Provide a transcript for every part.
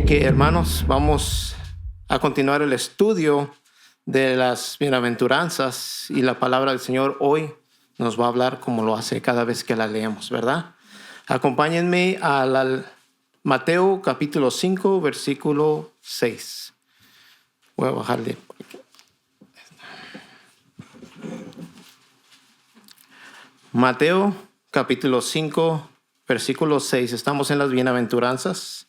que, hermanos, vamos a continuar el estudio de las bienaventuranzas y la palabra del Señor hoy nos va a hablar como lo hace cada vez que la leemos, ¿verdad? Acompáñenme a Mateo capítulo 5, versículo 6. Voy a bajarle. Mateo capítulo 5, versículo 6. Estamos en las bienaventuranzas.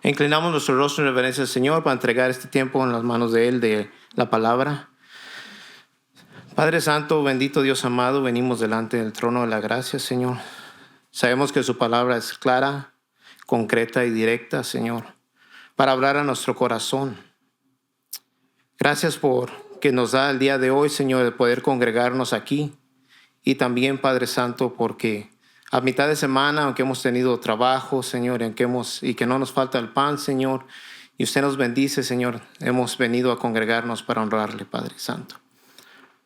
Inclinamos nuestro rostro en reverencia al Señor para entregar este tiempo en las manos de Él, de la palabra. Padre Santo, bendito Dios amado, venimos delante del trono de la gracia, Señor. Sabemos que su palabra es clara, concreta y directa, Señor, para hablar a nuestro corazón. Gracias por que nos da el día de hoy, Señor, de poder congregarnos aquí. Y también, Padre Santo, porque a mitad de semana, aunque hemos tenido trabajo, Señor, y que no nos falta el pan, Señor, y usted nos bendice, Señor, hemos venido a congregarnos para honrarle, Padre Santo.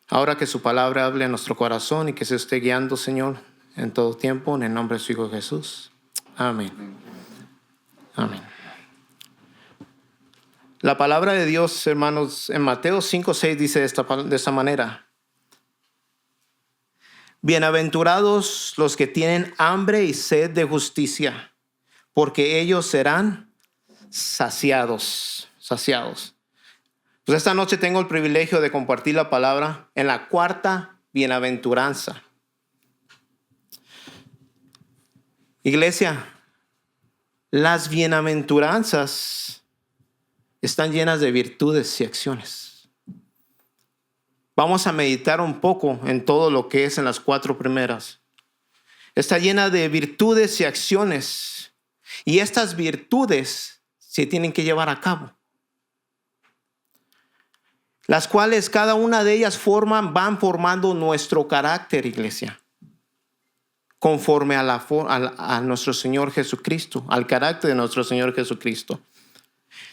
Ahora que su palabra hable a nuestro corazón y que se esté guiando, Señor, en todo tiempo, en el nombre de su Hijo Jesús. Amén. Amén. La palabra de Dios, hermanos, en Mateo 5:6 dice de esta manera: bienaventurados los que tienen hambre y sed de justicia, porque ellos serán saciados. Pues esta noche tengo el privilegio de compartir la palabra en la cuarta bienaventuranza. Iglesia, las bienaventuranzas están llenas de virtudes y acciones. Vamos a meditar un poco en todo lo que es en las cuatro primeras. Está llena de virtudes y acciones. Y estas virtudes se tienen que llevar a cabo. Las cuales cada una de ellas van formando nuestro carácter, iglesia. Conforme a nuestro Señor Jesucristo, al carácter de nuestro Señor Jesucristo.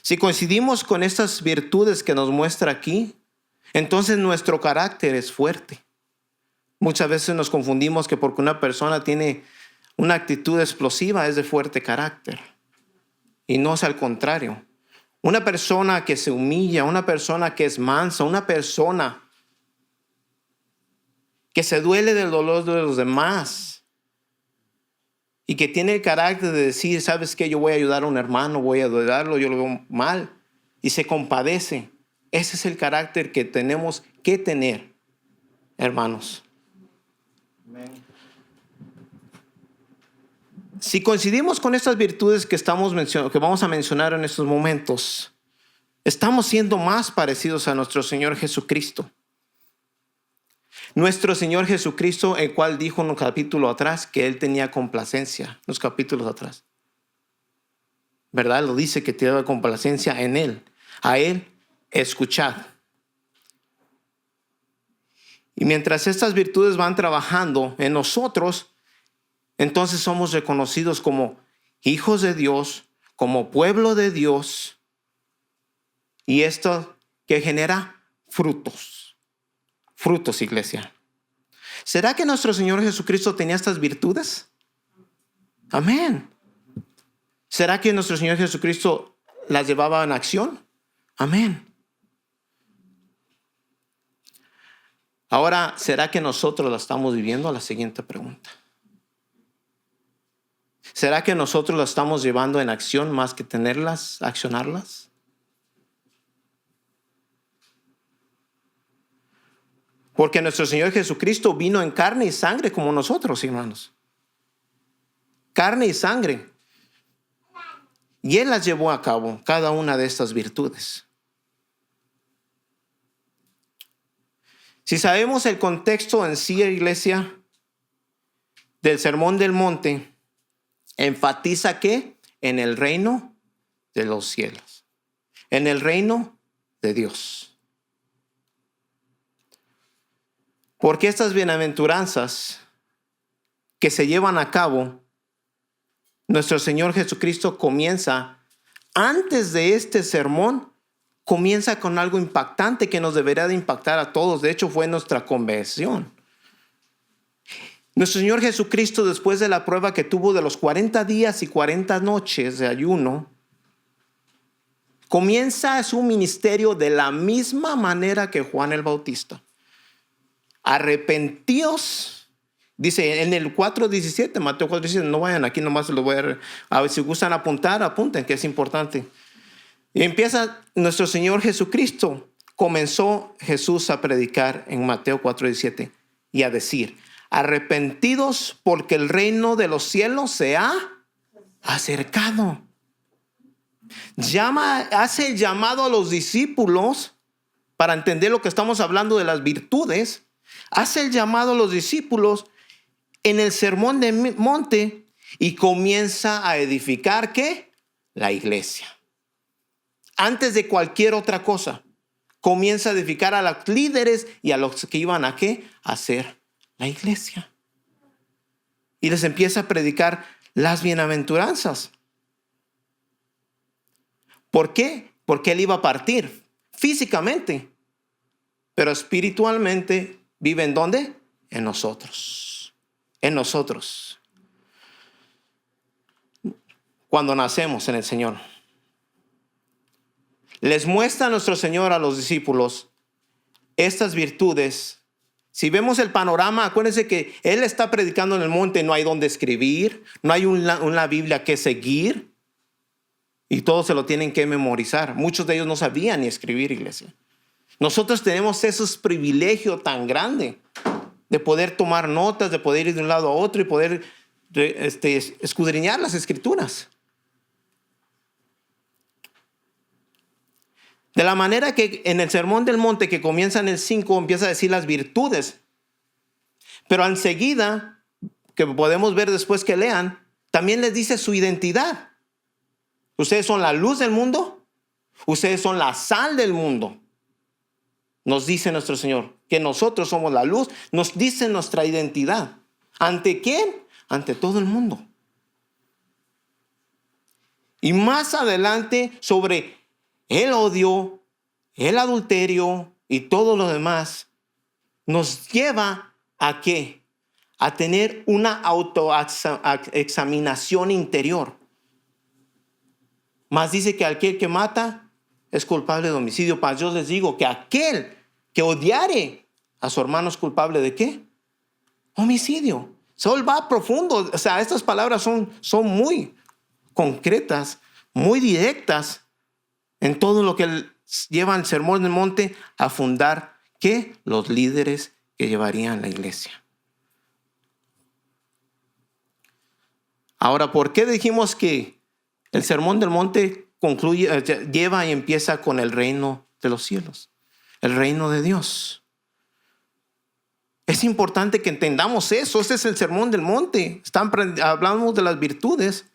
Si coincidimos con estas virtudes que nos muestra aquí, entonces nuestro carácter es fuerte. Muchas veces nos confundimos que porque una persona tiene una actitud explosiva es de fuerte carácter. Y no es al contrario. Una persona que se humilla, una persona que es mansa, una persona que se duele del dolor de los demás y que tiene el carácter de decir, ¿sabes qué? Yo voy a ayudar a un hermano, voy a ayudarlo, yo lo veo mal, y se compadece. Ese es el carácter que tenemos que tener, hermanos. Amén. Si coincidimos con estas virtudes que vamos a mencionar en estos momentos, estamos siendo más parecidos a nuestro Señor Jesucristo. Nuestro Señor Jesucristo, el cual dijo en un capítulo atrás que Él tenía complacencia, los capítulos atrás. ¿Verdad? Lo dice que tiene complacencia en Él. A Él escuchad. Y mientras estas virtudes van trabajando en nosotros, entonces somos reconocidos como hijos de Dios, como pueblo de Dios. Y esto que genera frutos. Frutos, iglesia. ¿Será que nuestro Señor Jesucristo tenía estas virtudes? Amén. ¿Será que nuestro Señor Jesucristo las llevaba en acción? Amén. Ahora, ¿será que nosotros la estamos viviendo? La siguiente pregunta. ¿Será que nosotros la estamos llevando en acción más que accionarlas? Porque nuestro Señor Jesucristo vino en carne y sangre como nosotros, hermanos. Carne y sangre. Y Él las llevó a cabo, cada una de estas virtudes. Si sabemos el contexto en sí, iglesia, del Sermón del Monte, enfatiza que en el reino de los cielos, en el reino de Dios. Porque estas bienaventuranzas que se llevan a cabo, nuestro Señor Jesucristo comienza antes de este sermón comienza con algo impactante que nos debería de impactar a todos. De hecho, fue nuestra conversión. Nuestro Señor Jesucristo, después de la prueba que tuvo de los 40 días y 40 noches de ayuno, comienza su ministerio de la misma manera que Juan el Bautista. Arrepentíos, dice en el 4:17, Mateo 4:17, no vayan aquí, nomás lo voy a ver si gustan apuntar, apunten, que es importante. Y empieza nuestro Señor Jesucristo. Comenzó Jesús a predicar en Mateo 4:17 y a decir: arrepentidos porque el reino de los cielos se ha acercado. Hace el llamado a los discípulos para entender lo que estamos hablando de las virtudes. Hace el llamado a los discípulos en el sermón del monte y comienza a edificar ¿qué? La iglesia. Antes de cualquier otra cosa, comienza a edificar a los líderes y a los que iban a ¿qué? A hacer la iglesia. Y les empieza a predicar las bienaventuranzas. ¿Por qué? Porque él iba a partir físicamente, pero espiritualmente vive ¿en dónde? En nosotros. En nosotros. Cuando nacemos en el Señor, les muestra nuestro Señor a los discípulos estas virtudes. Si vemos el panorama, acuérdense que Él está predicando en el monte, no hay donde escribir, no hay una Biblia que seguir y todos se lo tienen que memorizar. Muchos de ellos no sabían ni escribir, iglesia. Nosotros tenemos ese privilegio tan grande de poder tomar notas, de poder ir de un lado a otro y poder escudriñar las escrituras. De la manera que en el Sermón del Monte, que comienza en el 5, empieza a decir las virtudes. Pero enseguida, que podemos ver después que lean, también les dice su identidad. Ustedes son la luz del mundo. Ustedes son la sal del mundo. Nos dice nuestro Señor que nosotros somos la luz. Nos dice nuestra identidad. ¿Ante quién? Ante todo el mundo. Y más adelante sobre el odio, el adulterio y todo lo demás, nos lleva a ¿qué? A tener una autoexaminación interior. Más dice que aquel que mata es culpable de homicidio. Mas yo les digo que aquel que odiare a su hermano es culpable de ¿qué? Homicidio. Él va profundo. O sea, estas palabras son muy concretas, muy directas en todo lo que él lleva el Sermón del Monte a fundar ¿qué? Los líderes que llevarían la iglesia. Ahora, ¿por qué dijimos que el Sermón del Monte lleva y empieza con el reino de los cielos? El reino de Dios. Es importante que entendamos eso. Ese es el Sermón del Monte. Hablamos de las virtudes.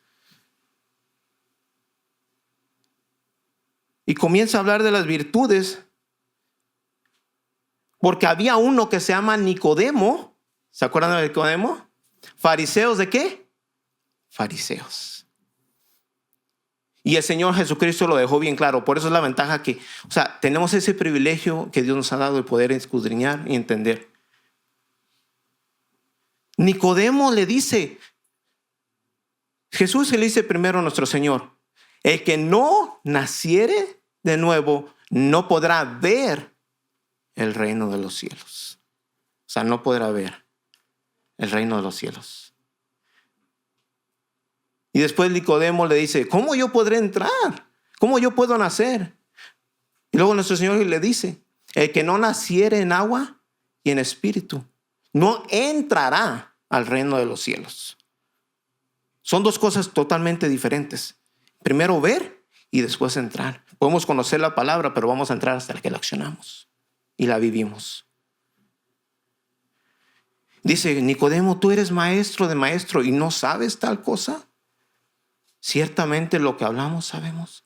Y comienza a hablar de las virtudes porque había uno que se llama Nicodemo. ¿Se acuerdan de Nicodemo? ¿Fariseos de qué? Fariseos. Y el Señor Jesucristo lo dejó bien claro. Por eso es la ventaja que, tenemos ese privilegio que Dios nos ha dado de poder escudriñar y entender. Nicodemo le dice, Jesús le dice primero a nuestro Señor, el que no naciere de nuevo no podrá ver el reino de los cielos. No podrá ver el reino de los cielos. Y después Nicodemo le dice, ¿cómo yo podré entrar? ¿Cómo yo puedo nacer? Y luego nuestro Señor le dice, el que no naciere en agua y en espíritu no entrará al reino de los cielos. Son dos cosas totalmente diferentes. Primero ver y después entrar. Podemos conocer la palabra, pero vamos a entrar hasta que la accionamos y la vivimos. Dice Nicodemo, tú eres maestro de maestro y no sabes tal cosa. Ciertamente lo que hablamos sabemos.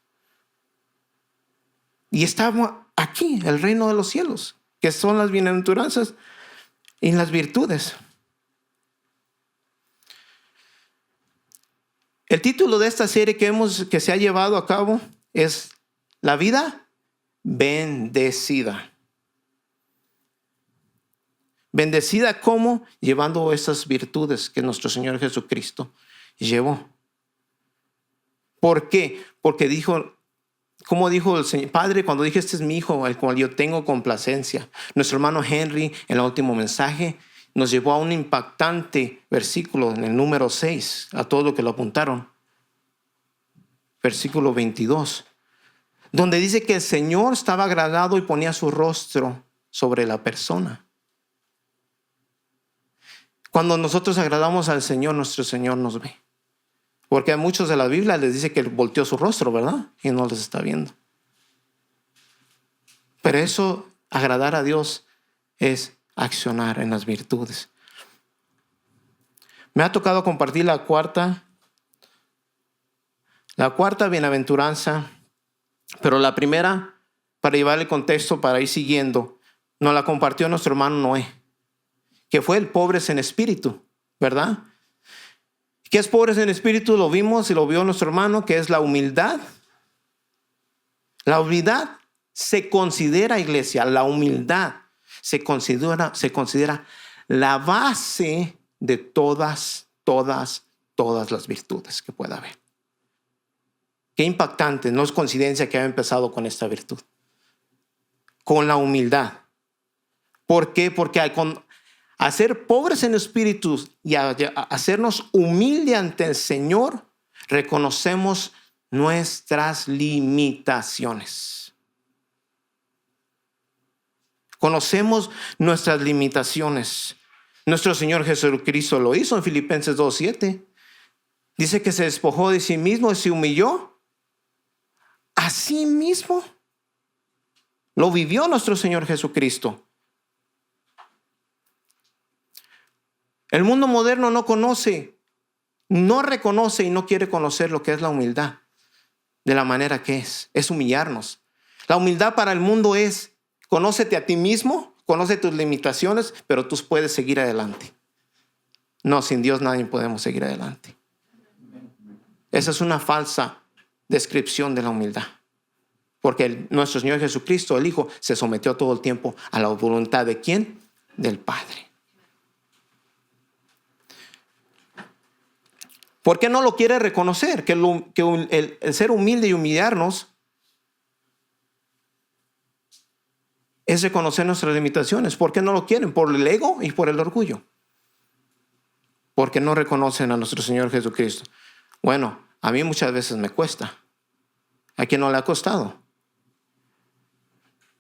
Y estamos aquí, el reino de los cielos, que son las bienaventuranzas y las virtudes. El título de esta serie que se ha llevado a cabo es La vida bendecida. Bendecida como llevando esas virtudes que nuestro Señor Jesucristo llevó. ¿Por qué? Porque dijo, como dijo el Señor, Padre, cuando dije este es mi hijo, al cual yo tengo complacencia. Nuestro hermano Henry, en el último mensaje, nos llevó a un impactante versículo en el número 6, a todo lo que lo apuntaron. Versículo 22, donde dice que el Señor estaba agradado y ponía su rostro sobre la persona. Cuando nosotros agradamos al Señor, nuestro Señor nos ve. Porque a muchos de la Biblia les dice que Él volteó su rostro, ¿verdad? Y no les está viendo. Pero eso, agradar a Dios, es accionar en las virtudes. Me ha tocado compartir la cuarta bienaventuranza, pero la primera, para llevar el contexto, para ir siguiendo, nos la compartió nuestro hermano Noé, que fue el pobre en espíritu, ¿verdad? ¿Qué es pobres en espíritu? Lo vimos y lo vio nuestro hermano, que es la humildad. La humildad se considera, iglesia, la humildad se considera la base de todas las virtudes que pueda haber. Qué impactante, no es coincidencia que haya empezado con esta virtud. Con la humildad. ¿Por qué? Porque a ser pobres en espíritu y a hacernos humildes ante el Señor, reconocemos nuestras limitaciones. Conocemos nuestras limitaciones. Nuestro Señor Jesucristo lo hizo en Filipenses 2:7. Dice que se despojó de sí mismo y se humilló a sí mismo. Lo vivió nuestro Señor Jesucristo. El mundo moderno no conoce, no reconoce y no quiere conocer lo que es la humildad de la manera que es humillarnos. La humildad para el mundo es: conócete a ti mismo, conoce tus limitaciones, pero tú puedes seguir adelante. No, sin Dios nadie podemos seguir adelante. Esa es una falsa descripción de la humildad. Porque nuestro Señor Jesucristo, el Hijo, se sometió todo el tiempo a la voluntad ¿de quién? Del Padre. ¿Por qué no lo quiere reconocer? Que el ser humilde y humillarnos es reconocer nuestras limitaciones. ¿Por qué no lo quieren? Por el ego y por el orgullo. Porque no reconocen a nuestro Señor Jesucristo. Bueno, a mí muchas veces me cuesta. ¿A quién no le ha costado?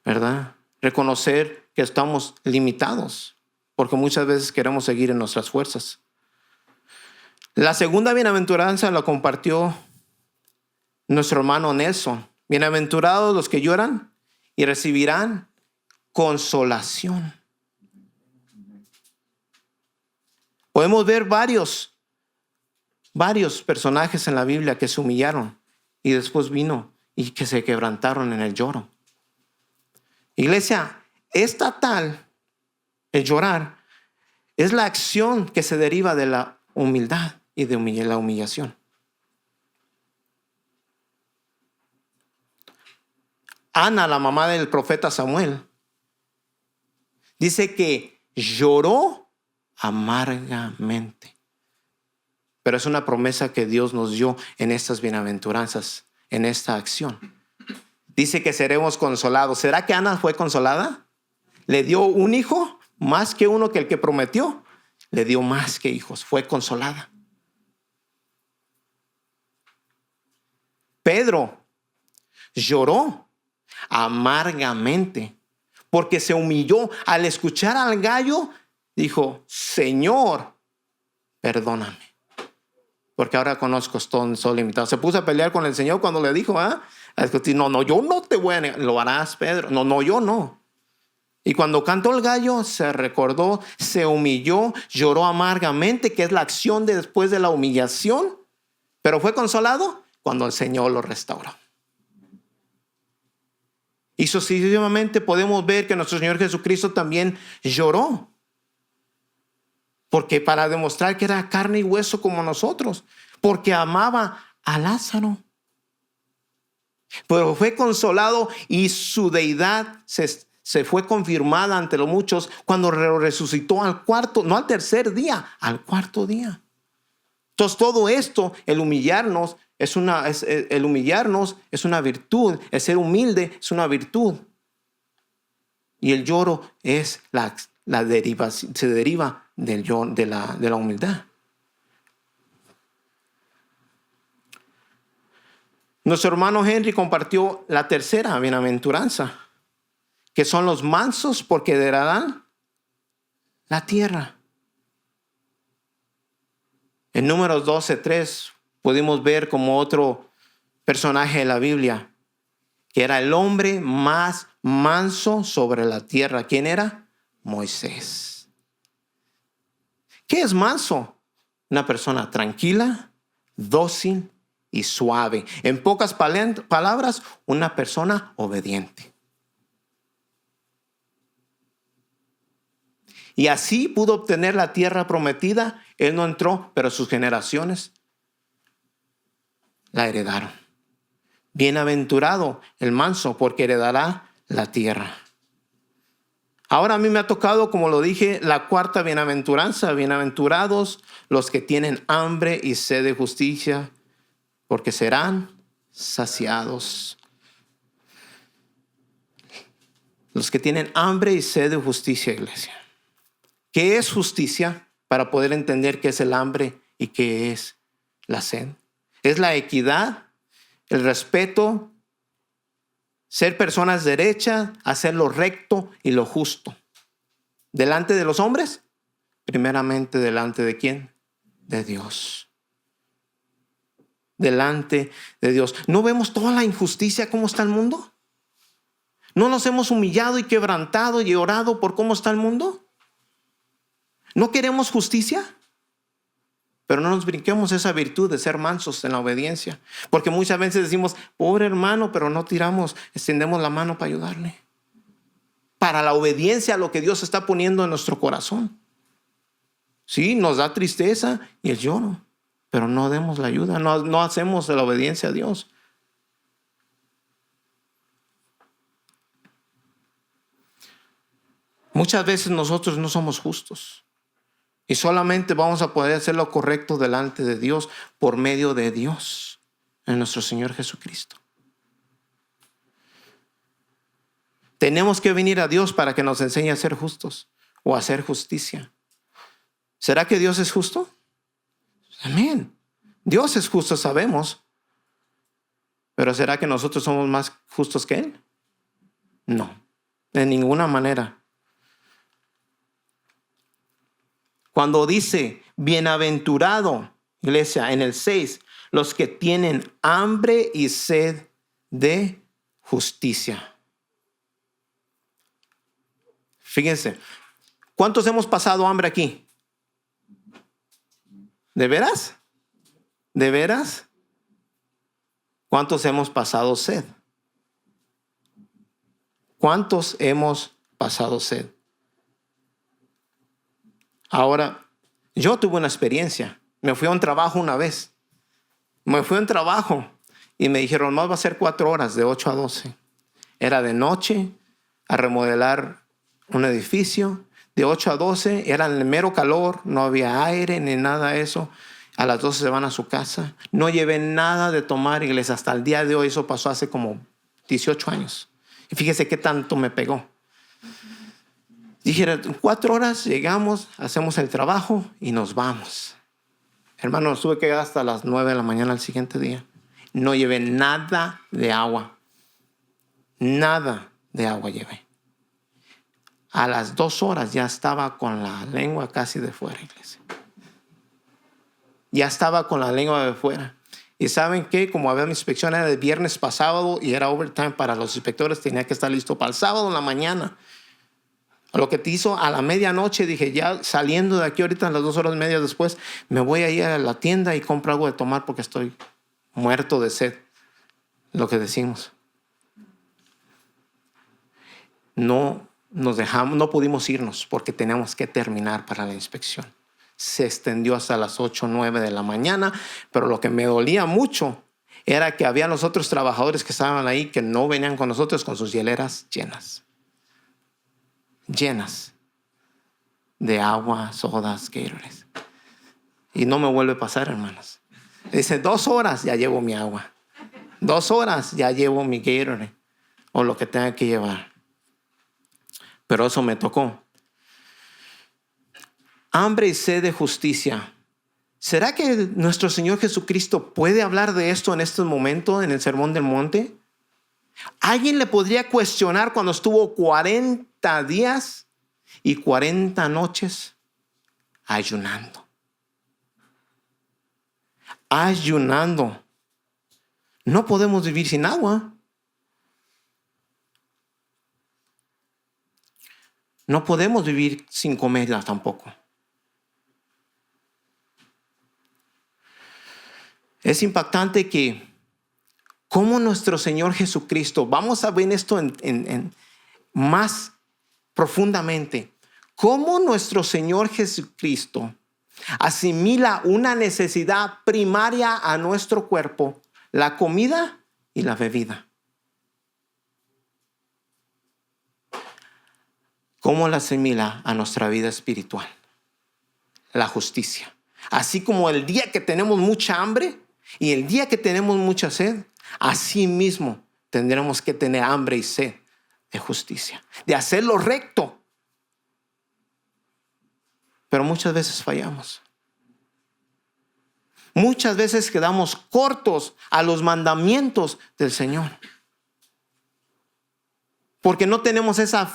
¿Verdad? Reconocer que estamos limitados. Porque muchas veces queremos seguir en nuestras fuerzas. La segunda bienaventuranza la compartió nuestro hermano Nelson. Bienaventurados los que lloran y recibirán consolación. Podemos ver varios personajes en la Biblia que se humillaron y después vino y que se quebrantaron en el lloro. Iglesia, el llorar, es la acción que se deriva de la humildad y de la humillación. Ana, la mamá del profeta Samuel, dice que lloró amargamente. Pero es una promesa que Dios nos dio en estas bienaventuranzas, en esta acción. Dice que seremos consolados. ¿Será que Ana fue consolada? ¿Le dio un hijo más que uno que el que prometió? Le dio más que hijos. Fue consolada. Pedro lloró amargamente porque se humilló. Al escuchar al gallo, dijo: Señor, perdóname, porque ahora conozco soy limitado. Se puso a pelear con el Señor cuando le dijo: no, yo no te voy a negar. Lo harás, Pedro. No, yo no. Y cuando cantó el gallo, se recordó, se humilló, lloró amargamente, que es la acción después de la humillación. Pero fue consolado cuando el Señor lo restauró. Y sucesivamente podemos ver que nuestro Señor Jesucristo también lloró. Porque para demostrar que era carne y hueso como nosotros. Porque amaba a Lázaro. Pero fue consolado y su deidad se fue confirmada ante los muchos cuando resucitó al cuarto, no al tercer día, al cuarto día. Entonces todo esto, el humillarnos es una virtud, el ser humilde es una virtud. Y el lloro es se deriva de la humildad. Nuestro hermano Henry compartió la tercera bienaventuranza, que son los mansos porque heredarán la tierra. En Números 12:3 pudimos ver como otro personaje de la Biblia, que era el hombre más manso sobre la tierra. ¿Quién era? Moisés. ¿Qué es manso? Una persona tranquila, dócil y suave. En pocas palabras, una persona obediente. Y así pudo obtener la tierra prometida. Él no entró, pero sus generaciones la heredaron. Bienaventurado el manso, porque heredará la tierra. Ahora a mí me ha tocado, como lo dije, la cuarta bienaventuranza. Bienaventurados los que tienen hambre y sed de justicia, porque serán saciados. Los que tienen hambre y sed de justicia, iglesia. ¿Qué es justicia? Para poder entender qué es el hambre y qué es la sed. Es la equidad, el respeto, ser personas derechas, hacer lo recto y lo justo. ¿Delante de los hombres? Primeramente, ¿delante de quién? De Dios. Delante de Dios. ¿No vemos toda la injusticia cómo está el mundo? ¿No nos hemos humillado y quebrantado y orado por cómo está el mundo? ¿No queremos justicia? Pero no nos brinquemos esa virtud de ser mansos en la obediencia. Porque muchas veces decimos, pobre hermano, pero no extendemos la mano para ayudarle. Para la obediencia a lo que Dios está poniendo en nuestro corazón. Sí, nos da tristeza y el lloro, pero no demos la ayuda, no hacemos la obediencia a Dios. Muchas veces nosotros no somos justos. Y solamente vamos a poder hacer lo correcto delante de Dios por medio de Dios, en nuestro Señor Jesucristo. Tenemos que venir a Dios para que nos enseñe a ser justos o a hacer justicia. ¿Será que Dios es justo? Amén. Dios es justo, sabemos. ¿Pero será que nosotros somos más justos que Él? No, de ninguna manera. Cuando dice bienaventurado, iglesia, en el 6, los que tienen hambre y sed de justicia. Fíjense, ¿cuántos hemos pasado hambre aquí? ¿De veras? ¿De veras? ¿Cuántos hemos pasado sed? ¿Cuántos hemos pasado sed? Ahora, yo tuve una experiencia. Me fui a un trabajo una vez. Y me dijeron, más va a ser 4 horas, de 8 a 12. Era de noche, a remodelar un edificio. De 8 a 12, era en el mero calor, no había aire ni nada de eso. A las 12 se van a su casa. No llevé nada de tomar, iglesia, hasta el día de hoy. Eso pasó hace como 18 años. Y fíjese qué tanto me pegó. Dije, 4 horas llegamos, hacemos el trabajo y nos vamos. Hermano, tuve que llegar hasta las 9 de la mañana al siguiente día. No llevé nada de agua. Nada de agua llevé. A las 2 horas ya estaba con la lengua casi de fuera, iglesia. Ya estaba con la lengua de fuera. Y ¿saben qué? Como había mi inspección era de viernes para sábado y era overtime para los inspectores, tenía que estar listo para el sábado en la mañana. Lo que te hizo a la medianoche, dije, ya saliendo de aquí ahorita a las 2 horas y media después, me voy a ir a la tienda y compro algo de tomar porque estoy muerto de sed. Lo que decimos. No pudimos irnos porque teníamos que terminar para la inspección. Se extendió hasta las 8 o 9 de la mañana, pero lo que me dolía mucho era que había los otros trabajadores que estaban ahí que no venían con nosotros con sus hieleras llenas. Llenas de agua, sodas, Gatorades. Y no me vuelve a pasar, hermanos. Dice, 2 horas ya llevo mi agua. 2 horas ya llevo mi Gatorade. O lo que tenga que llevar. Pero eso me tocó. Hambre y sed de justicia. ¿Será que nuestro Señor Jesucristo puede hablar de esto en este momento, en el Sermón del Monte? ¿Alguien le podría cuestionar cuando estuvo 40 días y 40 noches ayunando? Ayunando. No podemos vivir sin agua. No podemos vivir sin comida tampoco. Es impactante que cómo nuestro Señor Jesucristo, vamos a ver esto más profundamente, cómo nuestro Señor Jesucristo asimila una necesidad primaria a nuestro cuerpo, la comida y la bebida. ¿Cómo la asimila a nuestra vida espiritual? La justicia. Así como el día que tenemos mucha hambre y el día que tenemos mucha sed, así mismo tendremos que tener hambre y sed de justicia, de hacer lo recto. Pero muchas veces fallamos. Muchas veces quedamos cortos a los mandamientos del Señor. Porque no tenemos esa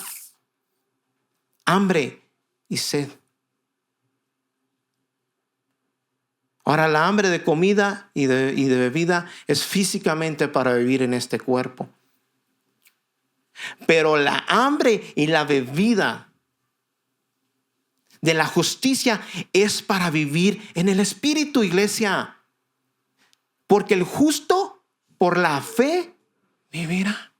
hambre y sed. Ahora, la hambre de comida y de bebida es físicamente para vivir en este cuerpo. Pero la hambre y la bebida de la justicia es para vivir en el Espíritu, iglesia. Porque el justo por la fe vivirá.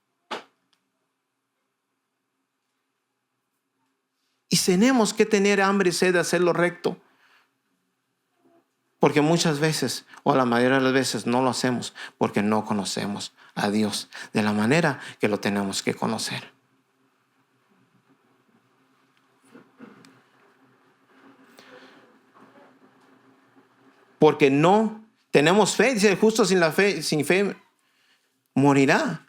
Y tenemos que tener hambre y sed de hacer lo recto. Porque muchas veces, o la mayoría de las veces, no lo hacemos porque no conocemos a Dios de la manera que lo tenemos que conocer. Porque no tenemos fe. Dice, el justo sin fe morirá.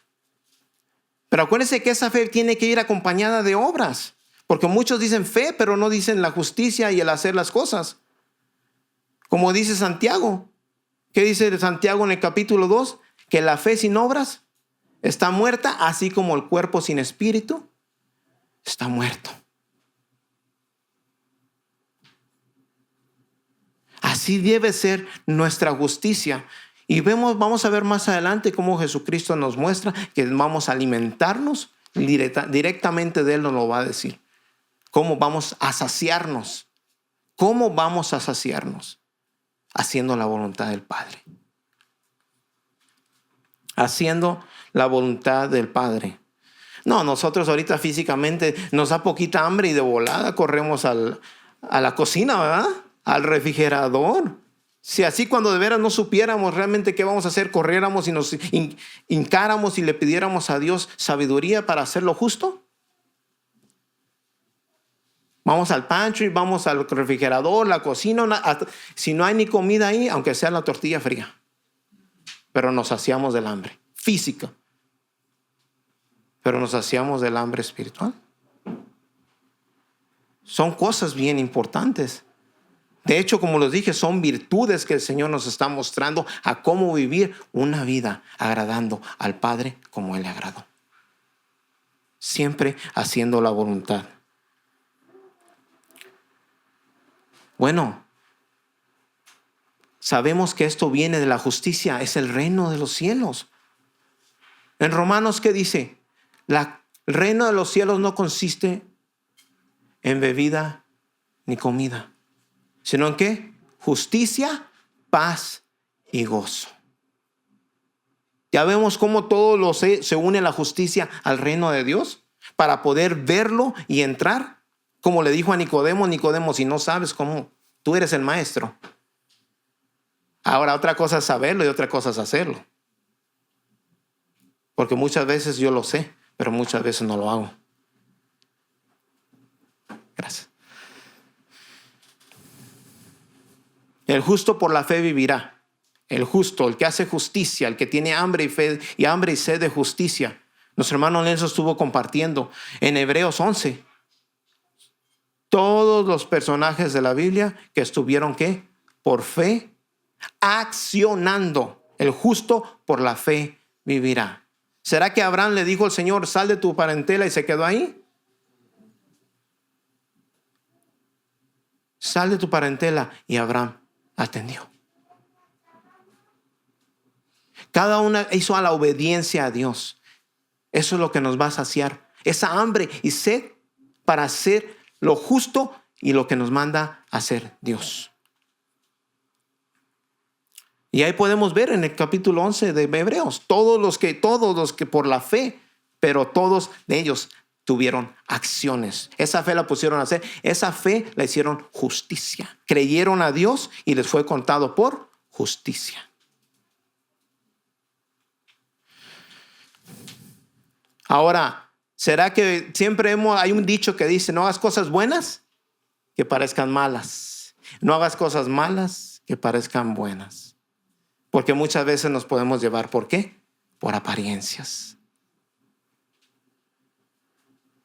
Pero acuérdense que esa fe tiene que ir acompañada de obras. Porque muchos dicen fe, pero no dicen la justicia y el hacer las cosas. Como dice Santiago. ¿Qué dice Santiago en el capítulo 2? Que la fe sin obras está muerta, así como el cuerpo sin espíritu está muerto. Así debe ser nuestra justicia. Y vamos a ver más adelante cómo Jesucristo nos muestra que vamos a alimentarnos directamente de Él, nos lo va a decir. ¿Cómo vamos a saciarnos? ¿Cómo vamos a saciarnos? Haciendo la voluntad del Padre. Haciendo la voluntad del Padre. No, nosotros ahorita físicamente nos da poquita hambre y de volada corremos a la cocina, ¿verdad? Al refrigerador. Si así cuando de veras no supiéramos realmente qué vamos a hacer, corriéramos y nos hincáramos y le pidiéramos a Dios sabiduría para hacer lo justo. Vamos al pantry, vamos al refrigerador, la cocina. Si no hay ni comida ahí, aunque sea la tortilla fría. Pero nos saciamos del hambre física. Pero nos saciamos del hambre espiritual. Son cosas bien importantes. De hecho, como les dije, son virtudes que el Señor nos está mostrando a cómo vivir una vida agradando al Padre como Él le agradó. Siempre haciendo la voluntad. Bueno, sabemos que esto viene de la justicia, es el reino de los cielos. En Romanos, ¿qué dice? El reino de los cielos no consiste en bebida ni comida, sino en ¿qué? Justicia, paz y gozo. Ya vemos cómo todo se une la justicia al reino de Dios para poder verlo y entrar. Como le dijo a Nicodemo, si no sabes cómo, tú eres el maestro. Ahora otra cosa es saberlo y otra cosa es hacerlo. Porque muchas veces yo lo sé, pero muchas veces no lo hago. Gracias. El justo por la fe vivirá. El justo, el que hace justicia, el que tiene hambre y fe y hambre y sed de justicia. Nuestro hermano Nelson estuvo compartiendo en Hebreos 11. Todos los personajes de la Biblia que estuvieron, ¿qué? Por fe, accionando. El justo por la fe vivirá. ¿Será que Abraham le dijo al Señor, sal de tu parentela y se quedó ahí? Sal de tu parentela, y Abraham atendió. Cada una hizo a la obediencia a Dios. Eso es lo que nos va a saciar. Esa hambre y sed para hacer lo justo y lo que nos manda a hacer Dios. Y ahí podemos ver en el capítulo 11 de Hebreos, todos los que por la fe, pero todos de ellos tuvieron acciones. Esa fe la pusieron a hacer, esa fe la hicieron justicia. Creyeron a Dios y les fue contado por justicia. Ahora, ¿será que siempre hay un dicho que dice, no hagas cosas buenas que parezcan malas? No hagas cosas malas que parezcan buenas. Porque muchas veces nos podemos llevar, ¿por qué? Por apariencias.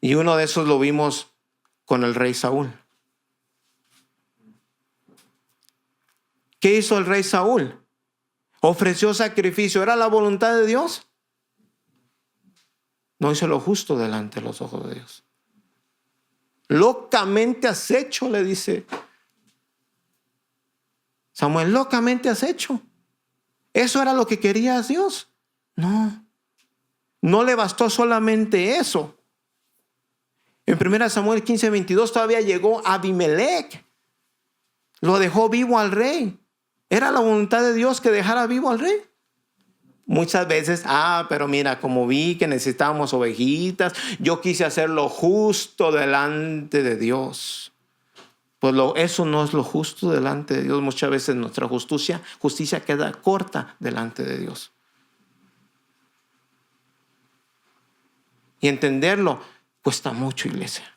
Y uno de esos lo vimos con el rey Saúl. ¿Qué hizo el rey Saúl? Ofreció sacrificio. ¿Era la voluntad de Dios? No hizo lo justo delante de los ojos de Dios. Locamente has hecho, le dice Samuel, locamente has hecho. ¿Eso era lo que quería Dios? No. No le bastó solamente eso. En 1 Samuel 15:22 todavía llegó Abimelech. Lo dejó vivo al rey. ¿Era la voluntad de Dios que dejara vivo al rey? Muchas veces, pero mira, como vi que necesitábamos ovejitas, yo quise hacer lo justo delante de Dios. Pues eso no es lo justo delante de Dios. Muchas veces nuestra justicia queda corta delante de Dios. Y entenderlo cuesta mucho, iglesia.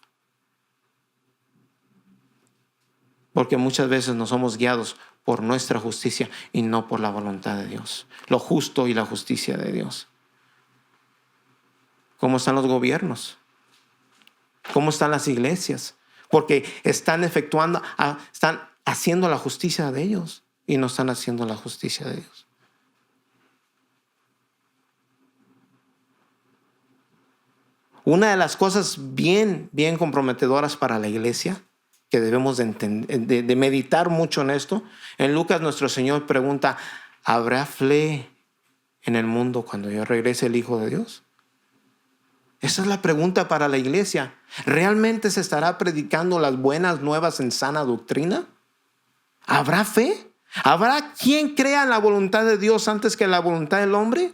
Porque muchas veces no somos guiados por nuestra justicia y no por la voluntad de Dios. Lo justo y la justicia de Dios. ¿Cómo están los gobiernos? ¿Cómo están las iglesias? Porque están haciendo la justicia de ellos y no están haciendo la justicia de Dios. Una de las cosas bien comprometedoras para la iglesia, que debemos de meditar mucho en esto, en Lucas nuestro Señor pregunta, ¿habrá fe en el mundo cuando yo regrese el Hijo de Dios? Esa es la pregunta para la iglesia. ¿Realmente se estará predicando las buenas nuevas en sana doctrina? ¿Habrá fe? ¿Habrá quien crea en la voluntad de Dios antes que en la voluntad del hombre?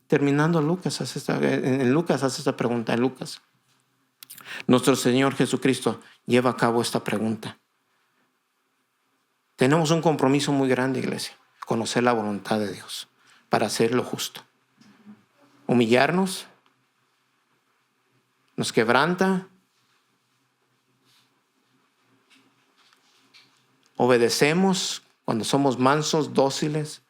Terminando, en Lucas hace esta pregunta. En Lucas, nuestro Señor Jesucristo lleva a cabo esta pregunta. Tenemos un compromiso muy grande, iglesia, conocer la voluntad de Dios para hacer lo justo. Humillarnos, nos quebranta, obedecemos cuando somos mansos, dóciles,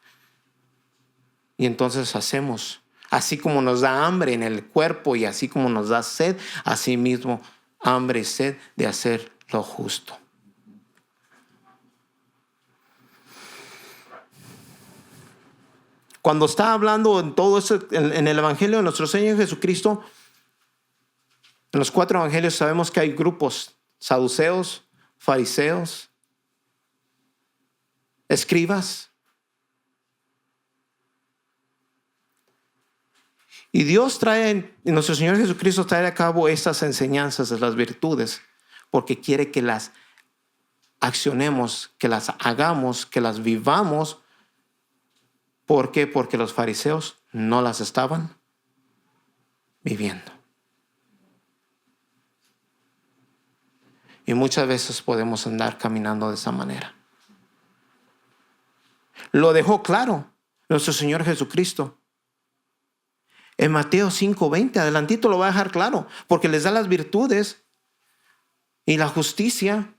y entonces hacemos. Así como nos da hambre en el cuerpo y así como nos da sed, así mismo hambre y sed de hacer lo justo. Cuando está hablando en todo eso, en el Evangelio de nuestro Señor Jesucristo, en los 4 evangelios sabemos que hay grupos: saduceos, fariseos, escribas. Y nuestro Señor Jesucristo trae a cabo estas enseñanzas de las virtudes porque quiere que las accionemos, que las hagamos, que las vivamos. ¿Por qué? Porque los fariseos no las estaban viviendo. Y muchas veces podemos andar caminando de esa manera. lo dejó claro nuestro Señor Jesucristo. En Mateo 5:20, adelantito lo va a dejar claro, porque les da las virtudes y la justicia.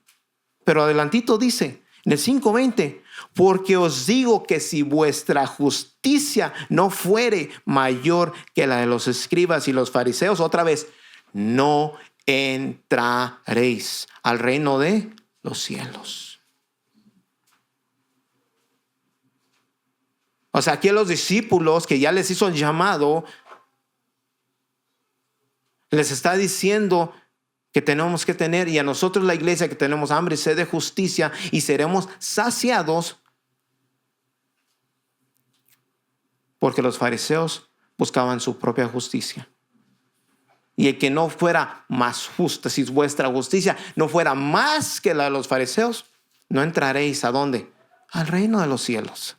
Pero adelantito dice, en el 5:20, porque os digo que si vuestra justicia no fuere mayor que la de los escribas y los fariseos, otra vez, no entraréis al reino de los cielos. O sea, aquí a los discípulos que ya les hizo el llamado, les está diciendo que tenemos que tener, y a nosotros la iglesia que tenemos hambre y sed de justicia y seremos saciados, porque los fariseos buscaban su propia justicia. Y el que no fuera más justo, si vuestra justicia no fuera más que la de los fariseos, no entraréis ¿a dónde? Al reino de los cielos.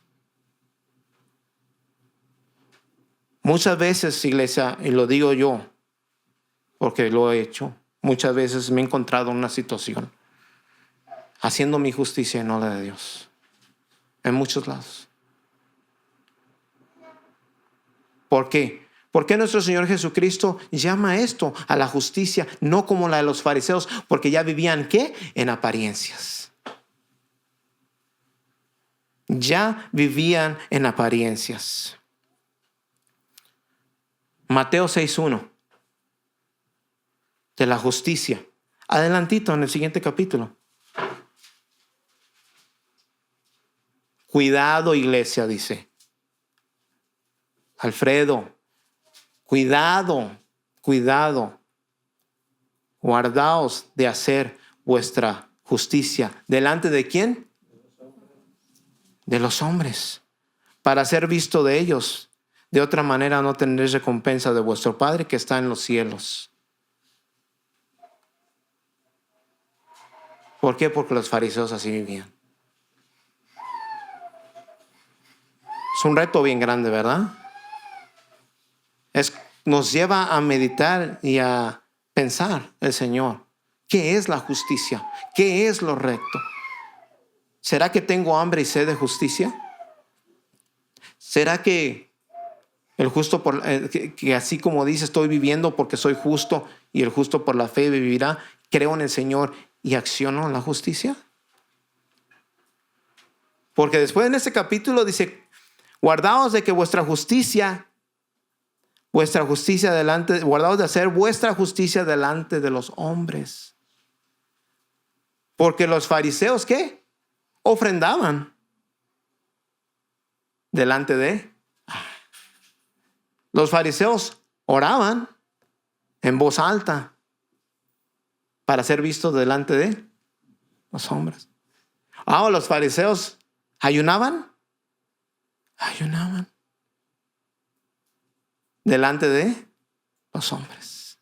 Muchas veces, iglesia, y lo digo yo, porque lo he hecho, muchas veces me he encontrado en una situación haciendo mi justicia y no la de Dios. En muchos lados. ¿Por qué? ¿Por qué nuestro Señor Jesucristo llama esto a la justicia, no como la de los fariseos? Porque ya vivían, ¿qué? En apariencias. Ya vivían en apariencias. Mateo 6:1. De la justicia. Adelantito en el siguiente capítulo. Cuidado, iglesia, dice Alfredo. Cuidado. Guardaos de hacer vuestra justicia. ¿Delante de quién? De los hombres. Para ser visto de ellos. De otra manera no tendréis recompensa de vuestro Padre que está en los cielos. ¿Por qué? Porque los fariseos así vivían. Es un reto bien grande, ¿verdad? Nos lleva a meditar y a pensar el Señor. ¿Qué es la justicia? ¿Qué es lo recto? ¿Será que tengo hambre y sed de justicia? ¿Será que el justo que así como dice, estoy viviendo porque soy justo y el justo por la fe vivirá? Creo en el Señor y acciono en la justicia. Porque después en este capítulo dice, guardaos de que guardaos de hacer vuestra justicia delante de los hombres. Porque los fariseos, ¿qué? Ofrendaban delante de. Los fariseos oraban en voz alta para ser vistos delante de los hombres. Los fariseos ayunaban delante de los hombres.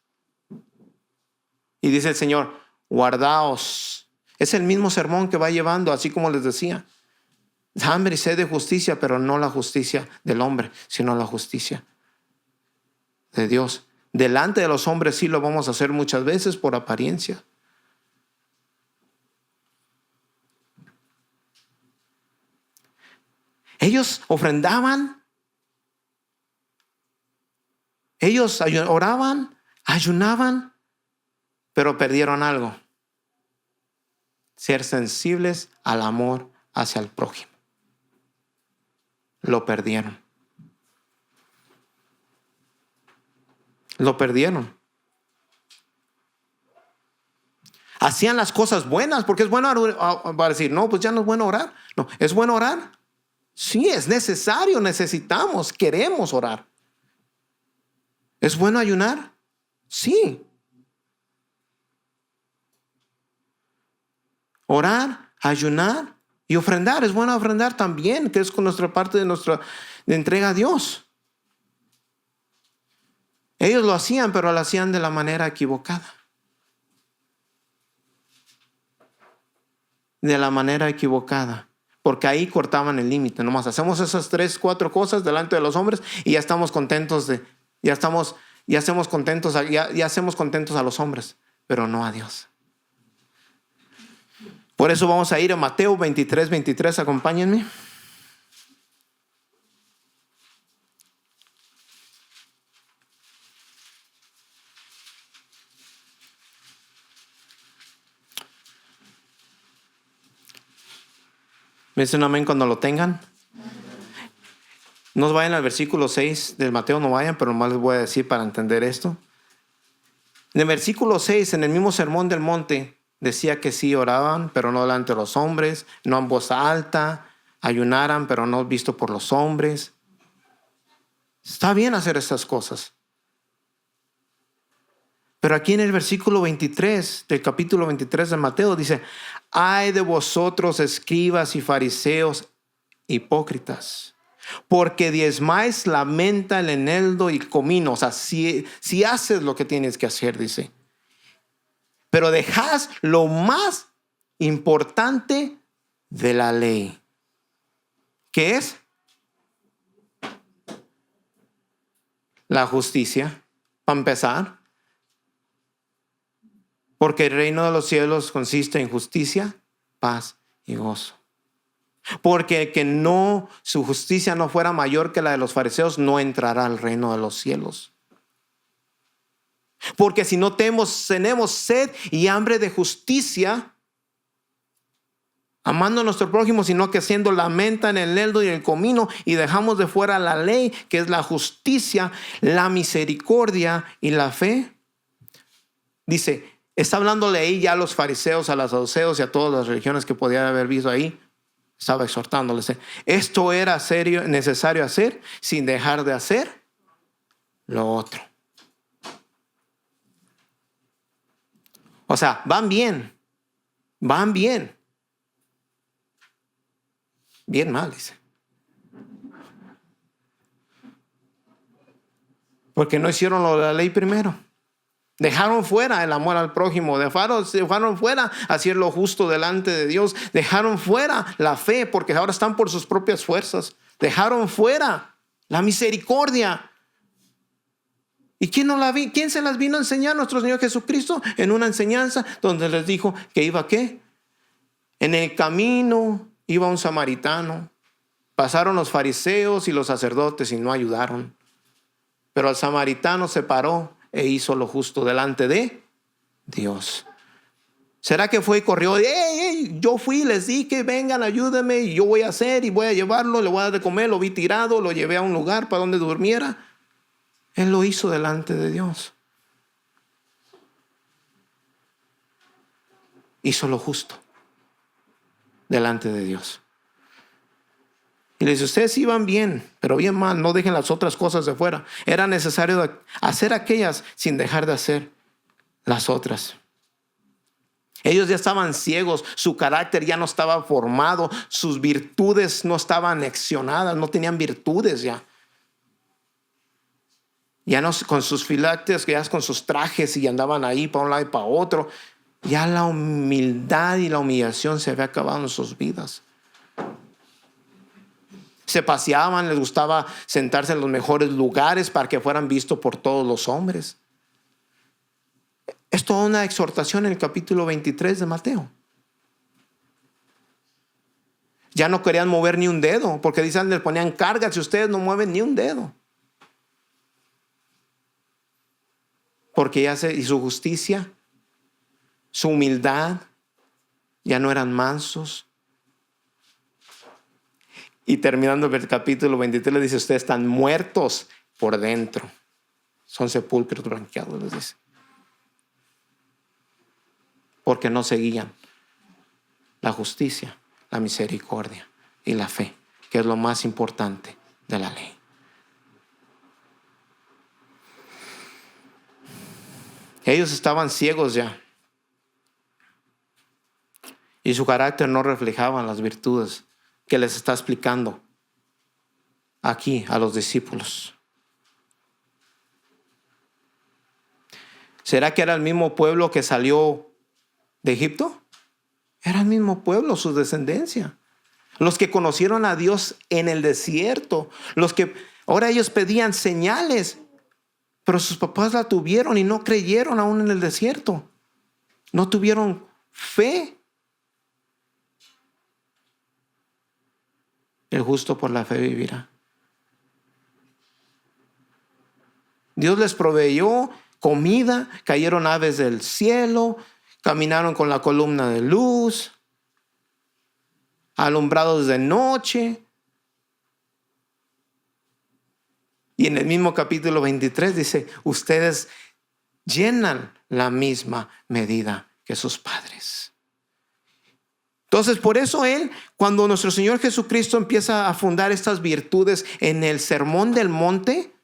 Y dice el Señor, guardaos. Es el mismo sermón que va llevando, así como les decía. Hambre y sed de justicia, pero no la justicia del hombre, sino la justicia de Dios. Delante de los hombres sí lo vamos a hacer muchas veces por apariencia. Ellos ofrendaban, ellos oraban, ayunaban, pero perdieron algo: ser sensibles al amor hacia el prójimo. Lo perdieron. Hacían las cosas buenas, porque es bueno para decir, no, pues ya no es bueno orar. No, ¿es bueno orar? Sí, es necesario, necesitamos, queremos orar. ¿Es bueno ayunar? Sí. Orar, ayunar y ofrendar. Es bueno ofrendar también, que es con nuestra parte de nuestra entrega a Dios. Ellos lo hacían, pero lo hacían de la manera equivocada. De la manera equivocada. Porque ahí cortaban el límite. Nomás hacemos esas 3, 4 cosas delante de los hombres y ya estamos contentos ya hacemos contentos a los hombres, pero no a Dios. Por eso vamos a ir a Mateo 23:23. Acompáñenme. ¿Me dicen amén cuando lo tengan? No vayan al versículo 6 del Mateo, no vayan, pero nomás les voy a decir para entender esto. En el versículo 6, en el mismo sermón del monte, decía que sí oraban, pero no delante de los hombres, no en voz alta, ayunaran, pero no visto por los hombres. Está bien hacer estas cosas. Pero aquí en el versículo 23 del capítulo 23 de Mateo dice: ay de vosotros, escribas y fariseos hipócritas, porque diezmáis la menta, el eneldo y el comino. O sea, si haces lo que tienes que hacer, dice, pero dejás lo más importante de la ley. ¿Qué es? La justicia, para empezar. Porque el reino de los cielos consiste en justicia, paz y gozo. Porque el que no, su justicia no fuera mayor que la de los fariseos, no entrará al reino de los cielos. Porque si no tenemos sed y hambre de justicia, amando a nuestro prójimo, sino que haciendo la menta, en el eneldo y el comino, y dejamos de fuera la ley, que es la justicia, la misericordia y la fe. Dice, está hablándole ahí ya a los fariseos, a los saduceos y a todas las religiones que podían haber visto ahí. Estaba exhortándoles. Esto era necesario hacer sin dejar de hacer lo otro. O sea, van bien. Bien mal, dice. Porque no hicieron lo de la ley primero. Dejaron fuera el amor al prójimo, dejaron fuera hacer lo justo delante de Dios, dejaron fuera la fe porque ahora están por sus propias fuerzas, dejaron fuera la misericordia. ¿Y quién se las vino a enseñar? Nuestro Señor Jesucristo, en una enseñanza donde les dijo que iba ¿qué? En el camino iba un samaritano, pasaron los fariseos y los sacerdotes y no ayudaron, pero el samaritano se paró e hizo lo justo delante de Dios. ¿Será que fue y corrió? Yo fui, les dije, vengan, ayúdenme, y yo voy a hacer y voy a llevarlo, le voy a dar de comer, lo vi tirado, lo llevé a un lugar para donde durmiera. Él lo hizo delante de Dios. Hizo lo justo delante de Dios. Y le dice, ustedes iban bien, pero bien mal, no dejen las otras cosas de fuera. Era necesario hacer aquellas sin dejar de hacer las otras. Ellos ya estaban ciegos, su carácter ya no estaba formado, sus virtudes no estaban anexionadas, no tenían virtudes ya. Ya no con sus filacterias, ya con sus trajes y andaban ahí para un lado y para otro. Ya la humildad y la humillación se había acabado en sus vidas. Se paseaban, les gustaba sentarse en los mejores lugares para que fueran vistos por todos los hombres. Es toda una exhortación en el capítulo 23 de Mateo. Ya no querían mover ni un dedo, porque dicen, les ponían cargas si ustedes no mueven ni un dedo. Porque y su justicia, su humildad, ya no eran mansos. Y terminando el capítulo 23 le dice, ustedes están muertos por dentro. Son sepulcros blanqueados, les dice. Porque no seguían la justicia, la misericordia y la fe, que es lo más importante de la ley. Ellos estaban ciegos ya. Y su carácter no reflejaba las virtudes que les está explicando aquí a los discípulos. ¿Será que era el mismo pueblo que salió de Egipto? Era el mismo pueblo, su descendencia. Los que conocieron a Dios en el desierto. Los que ahora ellos pedían señales, pero sus papás la tuvieron y no creyeron aún en el desierto. No tuvieron fe. El justo por la fe vivirá. Dios les proveyó comida, cayeron aves del cielo, caminaron con la columna de luz. alumbrados de noche. Y en el mismo capítulo 23 dice, ustedes llenan la misma medida que sus padres. Entonces, por eso cuando nuestro Señor Jesucristo empieza a fundar estas virtudes en el Sermón del Monte,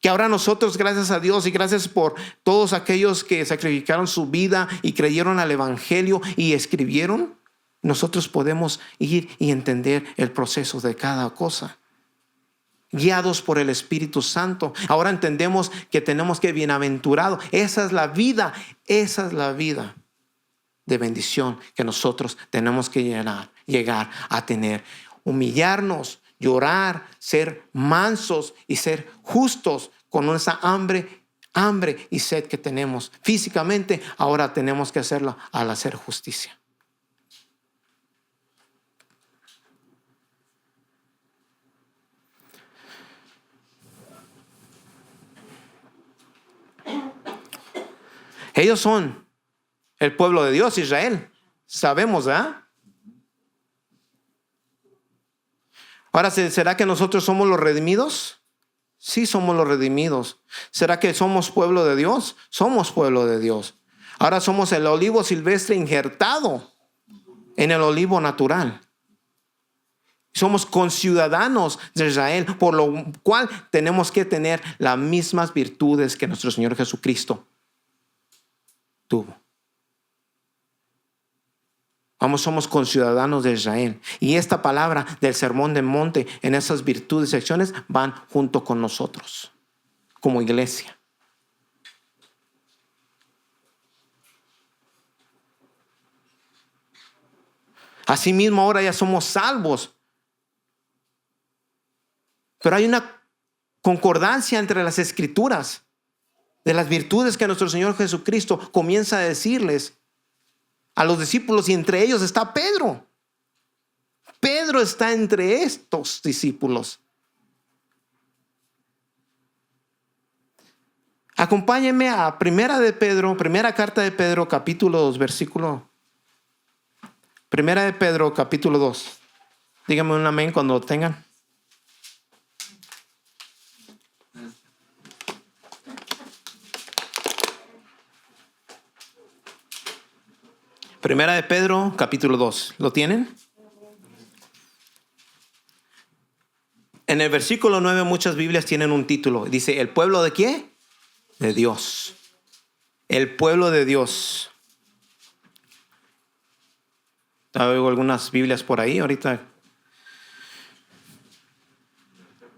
que ahora nosotros, gracias a Dios y gracias por todos aquellos que sacrificaron su vida y creyeron al Evangelio y escribieron, nosotros podemos ir y entender el proceso de cada cosa, guiados por el Espíritu Santo. Ahora entendemos que tenemos que bienaventurado. Esa es la vida de bendición que nosotros tenemos que llegar a tener. Humillarnos, llorar, ser mansos y ser justos con esa hambre y sed que tenemos físicamente. Ahora tenemos que hacerlo al hacer justicia. Ellos son el pueblo de Dios, Israel. Sabemos, ¿verdad? Ahora, ¿será que nosotros somos los redimidos? Sí, somos los redimidos. ¿Será que somos pueblo de Dios? Somos pueblo de Dios. Ahora somos el olivo silvestre injertado en el olivo natural. Somos conciudadanos de Israel, por lo cual tenemos que tener las mismas virtudes que nuestro Señor Jesucristo tuvo. Somos conciudadanos de Israel. Y esta palabra del Sermón del Monte, en esas virtudes y acciones, van junto con nosotros, como iglesia. Asimismo, ahora ya somos salvos. Pero hay una concordancia entre las Escrituras de las virtudes que nuestro Señor Jesucristo comienza a decirles a los discípulos, y entre ellos está Pedro. Pedro está entre estos discípulos. Acompáñenme a primera carta de Pedro, capítulo 2, versículo. Primera de Pedro, capítulo 2. Díganme un amén cuando lo tengan. Primera de Pedro, capítulo 2. ¿Lo tienen? En el versículo 9 muchas Biblias tienen un título. Dice, ¿el pueblo de qué? De Dios. El pueblo de Dios. Oigo algunas Biblias por ahí ahorita.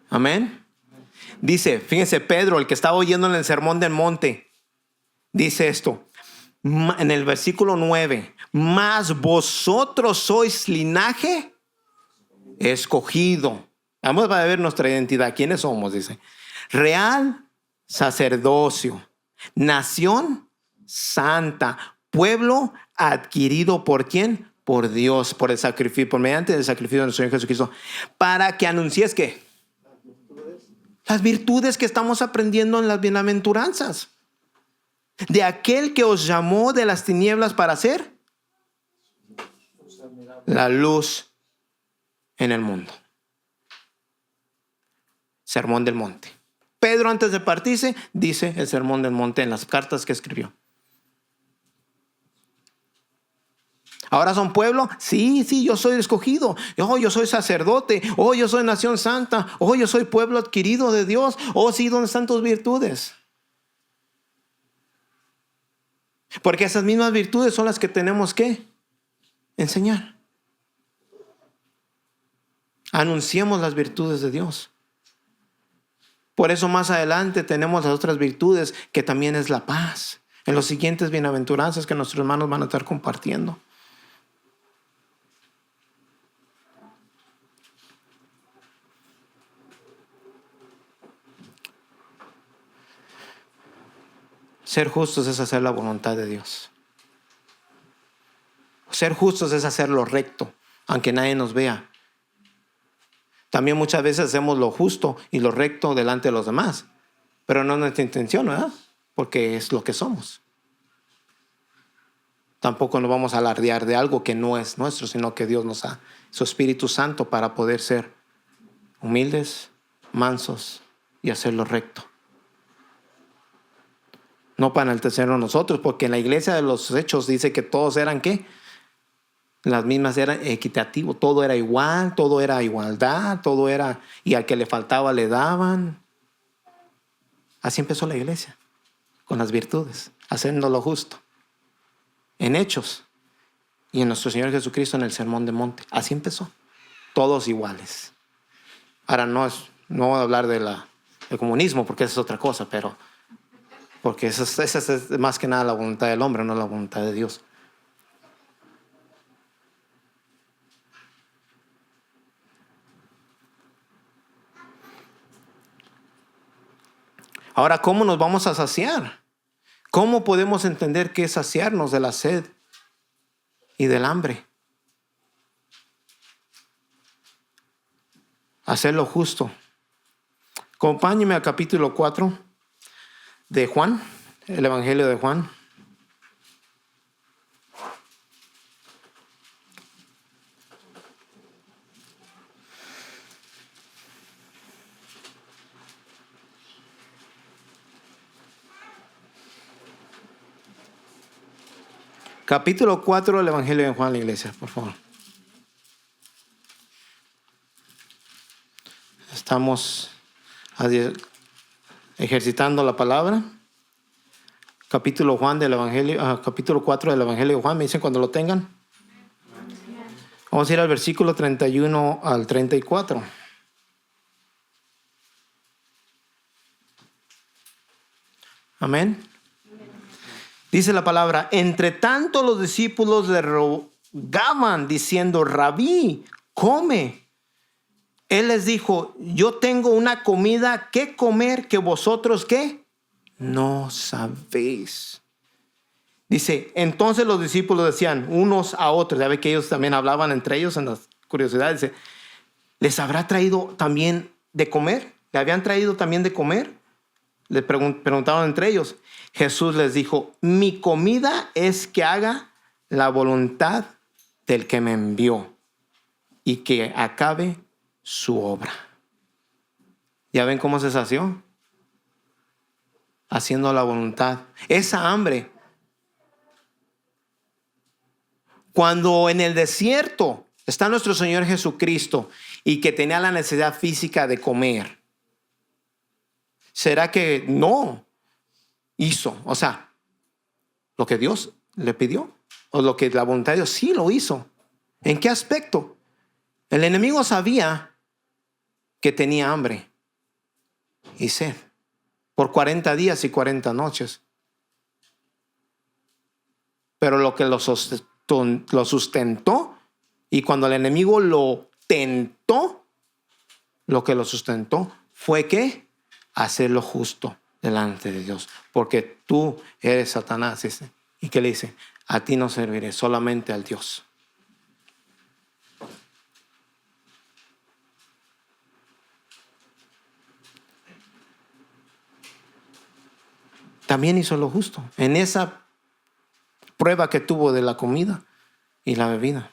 Amén. Dice, fíjense, Pedro, el que estaba oyendo en el Sermón del Monte, dice esto. En el versículo 9, mas vosotros sois linaje escogido. Vamos a ver nuestra identidad. ¿Quiénes somos? Dice, real sacerdocio, nación santa, pueblo adquirido ¿por quién? Por Dios, por el sacrificio, por mediante el sacrificio de nuestro Señor Jesucristo, para que anuncies ¿qué? Las virtudes que estamos aprendiendo en las bienaventuranzas. De aquel que os llamó de las tinieblas para hacer la luz en el mundo. Sermón del Monte. Pedro, antes de partirse, dice el Sermón del Monte en las cartas que escribió. ¿Ahora son pueblo? Sí, yo soy escogido. Yo soy sacerdote. Yo soy nación santa. Yo soy pueblo adquirido de Dios. Sí, ¿dónde están tus virtudes? Porque esas mismas virtudes son las que tenemos que enseñar. Anunciemos las virtudes de Dios. Por eso más adelante tenemos las otras virtudes, que también es la paz. En los siguientes bienaventuranzas que nuestros hermanos van a estar compartiendo. Ser justos es hacer la voluntad de Dios. Ser justos es hacer lo recto, aunque nadie nos vea. También muchas veces hacemos lo justo y lo recto delante de los demás, pero no es nuestra intención, ¿verdad? Porque es lo que somos. Tampoco nos vamos a alardear de algo que no es nuestro, sino que Dios nos da su Espíritu Santo para poder ser humildes, mansos y hacerlo recto. No para enaltecernos nosotros, porque en la iglesia de los Hechos dice que todos eran ¿qué? Las mismas, eran equitativo, todo era igual, todo era igualdad, todo era, y al que le faltaba le daban. Así empezó la iglesia, con las virtudes, haciendo lo justo. En Hechos y en nuestro Señor Jesucristo en el Sermón del Monte. Así empezó, todos iguales. Ahora no voy a hablar del comunismo, porque esa es otra cosa, pero porque esa es más que nada la voluntad del hombre, no la voluntad de Dios. Ahora, ¿cómo nos vamos a saciar? ¿Cómo podemos entender qué es saciarnos de la sed y del hambre? Hacer lo justo. Acompáñeme al capítulo 4 de Juan, el Evangelio de Juan. Capítulo 4 del Evangelio de Juan, la iglesia, por favor. Estamos ejercitando la palabra. Capítulo 4 del Evangelio de Juan. Me dicen cuando lo tengan. Vamos a ir al versículo 31 al 34. Amén. Dice la palabra: entre tanto los discípulos le rogaban diciendo: Rabí, come. Él les dijo: yo tengo una comida que comer que vosotros ¿qué? No sabéis. Dice, entonces los discípulos decían unos a otros, ya ve que ellos también hablaban entre ellos en las curiosidades. Dice, ¿les habrá traído también de comer? ¿Le habían traído también de comer? Le preguntaban entre ellos. Jesús les dijo: mi comida es que haga la voluntad del que me envió y que acabe su obra. ¿Ya ven cómo se sació? Haciendo la voluntad. Esa hambre. Cuando en el desierto está nuestro Señor Jesucristo y que tenía la necesidad física de comer, ¿será que no hizo? O sea, lo que Dios le pidió, o lo que la voluntad de Dios sí lo hizo. ¿En qué aspecto? El enemigo sabía que tenía hambre y sed por 40 días y 40 noches. Pero lo que lo sustentó, y cuando el enemigo lo tentó, lo que lo sustentó fue que hacer lo justo delante de Dios. Porque tú eres Satanás. Dice. ¿Y qué le dice? A ti no serviré, solamente al Dios. También hizo lo justo en esa prueba que tuvo de la comida y la bebida.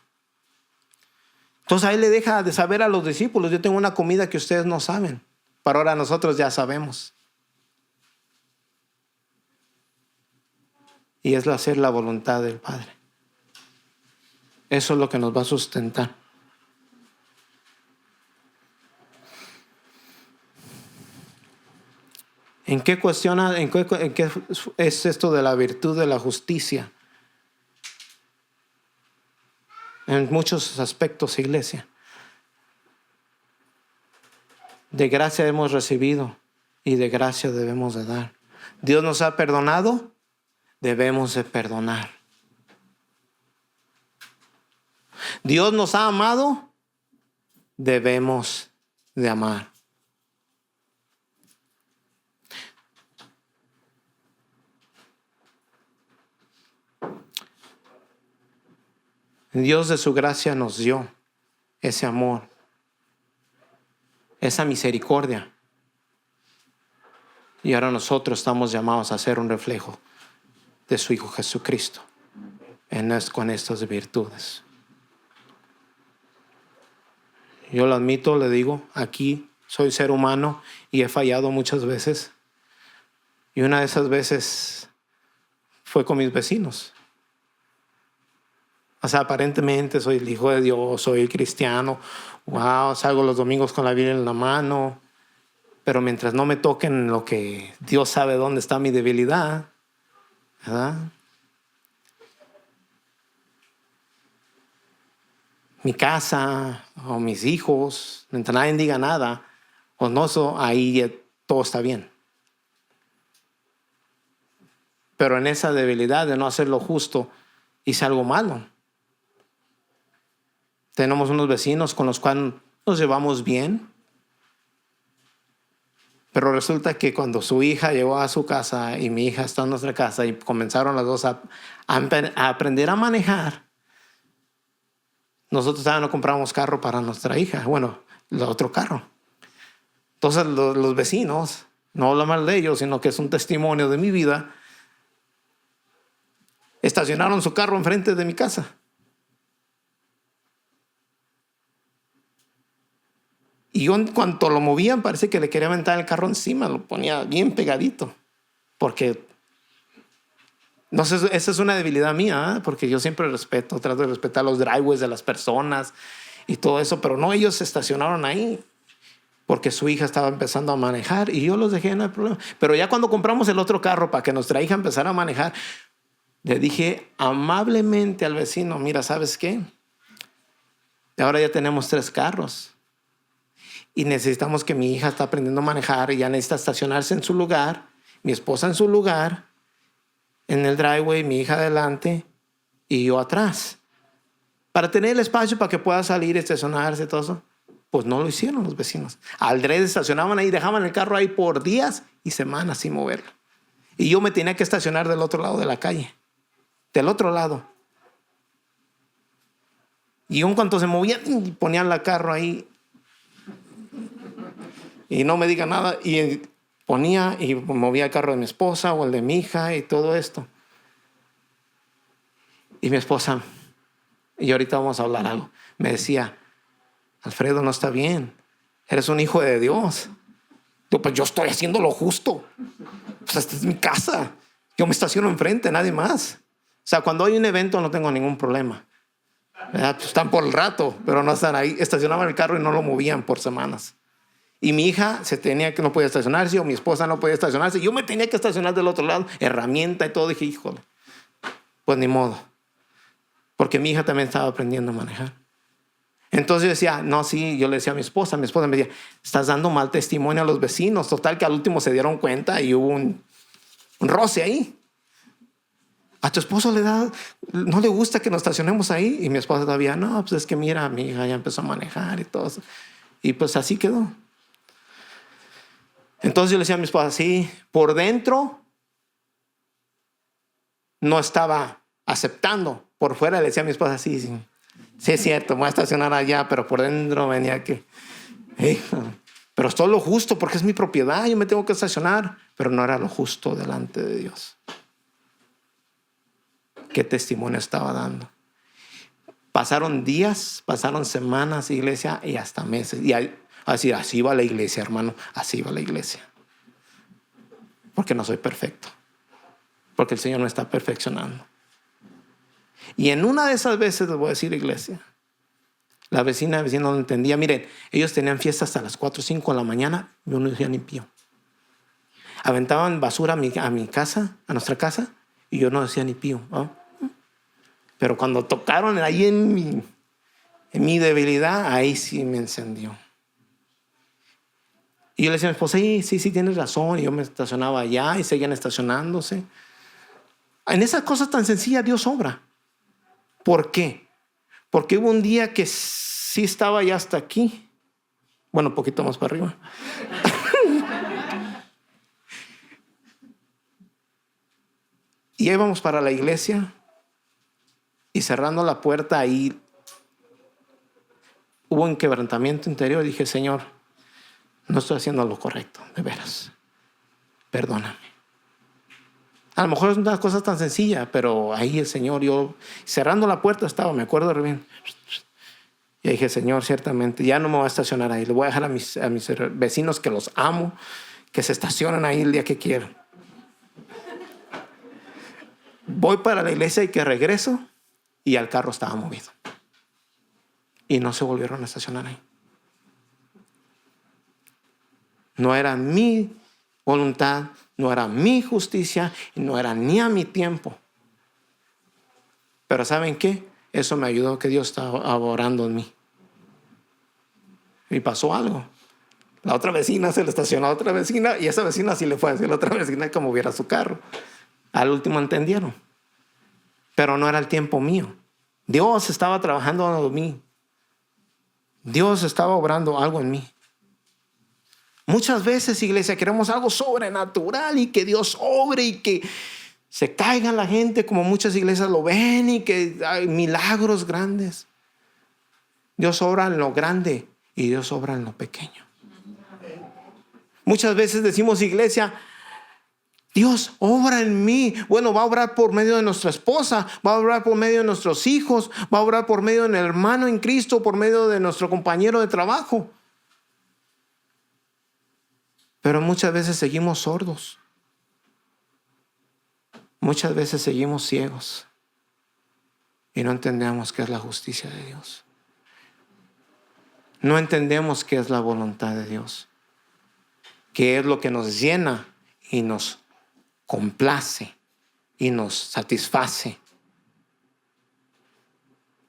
Entonces ahí le deja de saber a los discípulos: yo tengo una comida que ustedes no saben, pero ahora nosotros ya sabemos. Y es hacer la voluntad del Padre. Eso es lo que nos va a sustentar. ¿En qué es esto de la virtud de la justicia? En muchos aspectos, iglesia. De gracia hemos recibido y de gracia debemos de dar. Dios nos ha perdonado, debemos de perdonar. Dios nos ha amado, debemos de amar. Dios de su gracia nos dio ese amor, esa misericordia. Y ahora nosotros estamos llamados a ser un reflejo de su Hijo Jesucristo. con estas virtudes. Yo lo admito, le digo, aquí soy ser humano y he fallado muchas veces. Y una de esas veces fue con mis vecinos. O sea, aparentemente soy el hijo de Dios, soy cristiano. Wow, salgo los domingos con la Biblia en la mano. Pero mientras no me toquen lo que Dios sabe dónde está mi debilidad, ¿verdad? Mi casa o mis hijos, mientras nadie diga nada, o no, ahí todo está bien. Pero en esa debilidad de no hacer lo justo, hice algo malo. Tenemos unos vecinos con los cuales nos llevamos bien. Pero resulta que cuando su hija llegó a su casa y mi hija está en nuestra casa y comenzaron las dos a aprender a manejar, nosotros todavía no compramos carro para nuestra hija. Bueno, el otro carro. Entonces los vecinos, no hablo mal de ellos, sino que es un testimonio de mi vida, estacionaron su carro enfrente de mi casa. Y yo en cuanto lo movían, parece que le quería aventar el carro encima, lo ponía bien pegadito. Porque, no sé, esa es una debilidad mía, ¿eh? Porque yo siempre trato de respetar los driveways de las personas y todo eso, pero no, ellos se estacionaron ahí porque su hija estaba empezando a manejar y yo los dejé, no hay problema. Pero ya cuando compramos el otro carro para que nuestra hija empezara a manejar, le dije amablemente al vecino, mira, ¿sabes qué? Ahora ya tenemos 3 carros. Y necesitamos que mi hija está aprendiendo a manejar y ya necesita estacionarse en su lugar, mi esposa en su lugar, en el driveway, mi hija adelante y yo atrás. Para tener el espacio para que pueda salir, estacionarse y todo eso. Pues no lo hicieron los vecinos. Aldrede estacionaban ahí, dejaban el carro ahí por días y semanas sin moverlo. Y yo me tenía que estacionar del otro lado de la calle. Del otro lado. Y en cuanto se movían, ponían el carro ahí. Y no me diga nada. Y ponía y movía el carro de mi esposa o el de mi hija y todo esto. Y mi esposa, y ahorita vamos a hablar algo, me decía, Alfredo, no está bien. Eres un hijo de Dios. Yo, pues yo estoy haciendo lo justo. Pues esta es mi casa. Yo me estaciono enfrente, nadie más. O sea, cuando hay un evento no tengo ningún problema. Pues están por el rato, pero no están ahí. Estacionaban el carro y no lo movían por semanas. Y mi hija no podía estacionarse, o mi esposa no podía estacionarse. Yo me tenía que estacionar del otro lado, herramienta y todo. Dije, híjole, pues ni modo. Porque mi hija también estaba aprendiendo a manejar. Entonces yo decía, no, sí, yo le decía a mi esposa me decía, estás dando mal testimonio a los vecinos. Total que al último se dieron cuenta y hubo un roce ahí. A tu esposo no le gusta que nos estacionemos ahí. Y mi esposa todavía, no, pues es que mira, mi hija ya empezó a manejar y todo eso. Y pues así quedó. Entonces yo le decía a mi esposa, sí, por dentro no estaba aceptando. Por fuera le decía a mi esposa, sí, es cierto, me voy a estacionar allá, pero por dentro venía que, pero esto es lo justo porque es mi propiedad, yo me tengo que estacionar, pero no era lo justo delante de Dios. ¿Qué testimonio estaba dando? Pasaron días, pasaron semanas, iglesia, y hasta meses. Y así va la iglesia, hermano, así va la iglesia. Porque no soy perfecto. Porque el Señor me está perfeccionando. Y en una de esas veces, les voy a decir, iglesia, la vecina no entendía. Miren, ellos tenían fiesta hasta las 4 o 5 de la mañana. Yo no decía ni pío. Aventaban basura a mi casa, a nuestra casa, y yo no decía ni pío, ¿no? Pero cuando tocaron ahí en mi debilidad, ahí sí me encendió. Y yo le decía a mi esposa, sí, tienes razón. Y yo me estacionaba allá y seguían estacionándose. En esas cosas tan sencillas Dios obra. ¿Por qué? Porque hubo un día que sí estaba ya hasta aquí. Bueno, un poquito más para arriba. Y íbamos para la iglesia. Y cerrando la puerta ahí, hubo un quebrantamiento interior. Y dije, Señor, no estoy haciendo lo correcto, de veras. Perdóname. A lo mejor es una cosa tan sencilla, pero ahí el Señor, yo cerrando la puerta estaba, me acuerdo bien. Y dije, Señor, ciertamente, ya no me voy a estacionar ahí. Le voy a dejar a mis vecinos, que los amo, que se estacionen ahí el día que quieran. Voy para la iglesia y que regreso, y el carro estaba movido. Y no se volvieron a estacionar ahí. No era mi voluntad, no era mi justicia, y no era ni a mi tiempo. Pero ¿saben qué? Eso me ayudó, que Dios estaba orando en mí. Y pasó algo. La otra vecina se le estacionó a otra vecina, y esa vecina sí le fue a decir a la otra vecina que moviera su carro. Al último entendieron. Pero no era el tiempo mío. Dios estaba trabajando en mí. Dios estaba obrando algo en mí. Muchas veces, iglesia, queremos algo sobrenatural y que Dios obre y que se caiga la gente, como muchas iglesias lo ven, y que hay milagros grandes. Dios obra en lo grande y Dios obra en lo pequeño. Muchas veces decimos, iglesia, Dios obra en mí. Bueno, va a obrar por medio de nuestra esposa, va a obrar por medio de nuestros hijos, va a obrar por medio del hermano en Cristo, por medio de nuestro compañero de trabajo. Pero muchas veces seguimos sordos. Muchas veces seguimos ciegos y no entendemos qué es la justicia de Dios. No entendemos qué es la voluntad de Dios, qué es lo que nos llena y nos complace y nos satisface.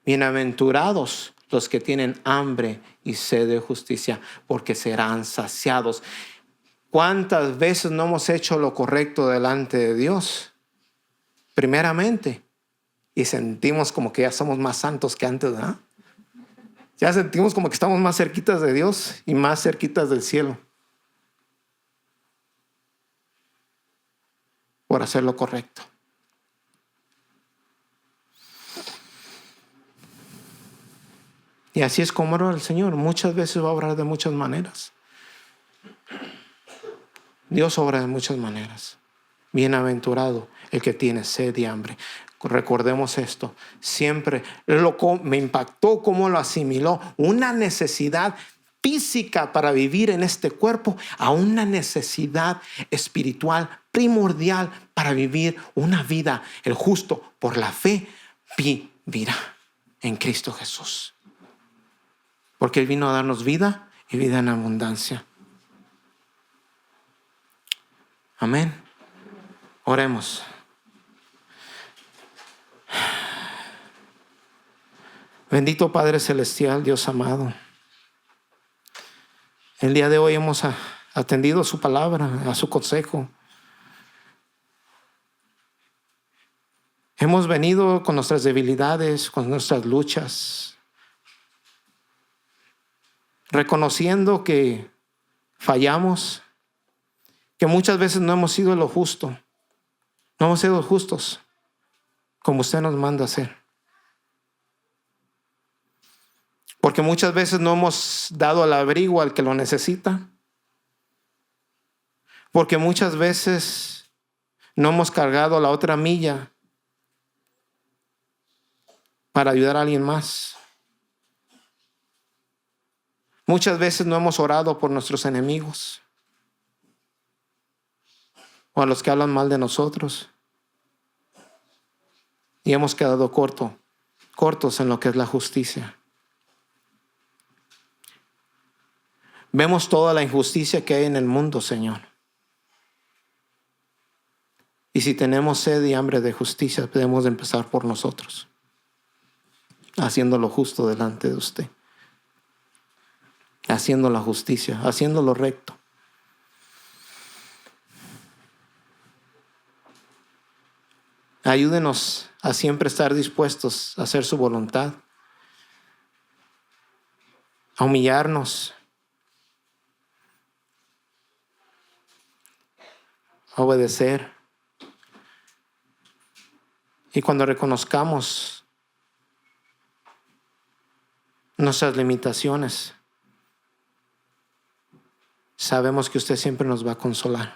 Bienaventurados los que tienen hambre y sed de justicia, porque serán saciados. ¿Cuántas veces no hemos hecho lo correcto delante de Dios? Primeramente, y sentimos como que ya somos más santos que antes, ¿verdad? Ya sentimos como que estamos más cerquitas de Dios y más cerquitas del cielo por hacer lo correcto. Y así es como ora el Señor. Muchas veces va a obrar de muchas maneras. Dios obra de muchas maneras. Bienaventurado el que tiene sed y hambre. Recordemos esto. Siempre me impactó cómo lo asimiló. Una necesidad física para vivir en este cuerpo a una necesidad espiritual primordial para vivir una vida. El justo por la fe vivirá en Cristo Jesús. Porque Él vino a darnos vida y vida en abundancia. Amén. Oremos. Bendito Padre Celestial, Dios amado. El día de hoy hemos atendido a su palabra, a su consejo. Hemos venido con nuestras debilidades, con nuestras luchas, reconociendo que fallamos, que muchas veces no hemos sido lo justo, no hemos sido justos como usted nos manda hacer. Porque muchas veces no hemos dado el abrigo al que lo necesita. Porque muchas veces no hemos cargado la otra milla para ayudar a alguien más. Muchas veces no hemos orado por nuestros enemigos o a los que hablan mal de nosotros. Y hemos quedado cortos en lo que es la justicia. Vemos toda la injusticia que hay en el mundo, Señor. Y si tenemos sed y hambre de justicia, debemos de empezar por nosotros, haciendo lo justo delante de usted, haciendo la justicia, haciendo lo recto. Ayúdenos a siempre estar dispuestos a hacer su voluntad, a humillarnos, a obedecer. Y cuando reconozcamos nuestras limitaciones, sabemos que usted siempre nos va a consolar.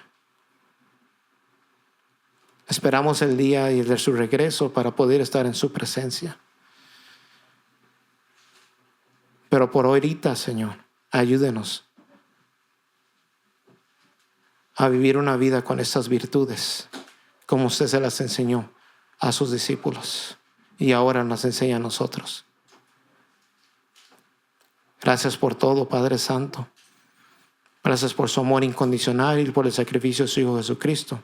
Esperamos el día de su regreso para poder estar en su presencia. Pero por ahorita, Señor, ayúdenos a vivir una vida con estas virtudes, como usted se las enseñó a sus discípulos y ahora nos enseña a nosotros. Gracias por todo, Padre Santo. Gracias por su amor incondicional y por el sacrificio de su Hijo Jesucristo.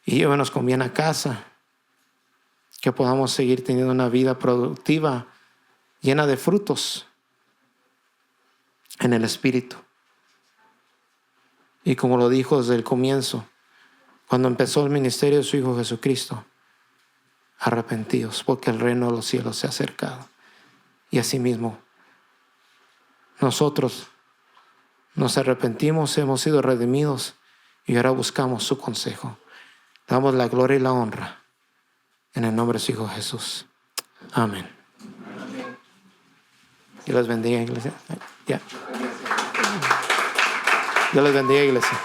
Y llévanos con bien a casa, que podamos seguir teniendo una vida productiva, llena de frutos en el Espíritu. Y como lo dijo desde el comienzo, cuando empezó el ministerio de su Hijo Jesucristo, arrepentidos, porque el reino de los cielos se ha acercado. Y asimismo, nosotros nos arrepentimos, hemos sido redimidos y ahora buscamos su consejo. Damos la gloria y la honra en el nombre de su Hijo Jesús. Amén. Dios les bendiga, iglesia. Dios les bendiga, iglesia.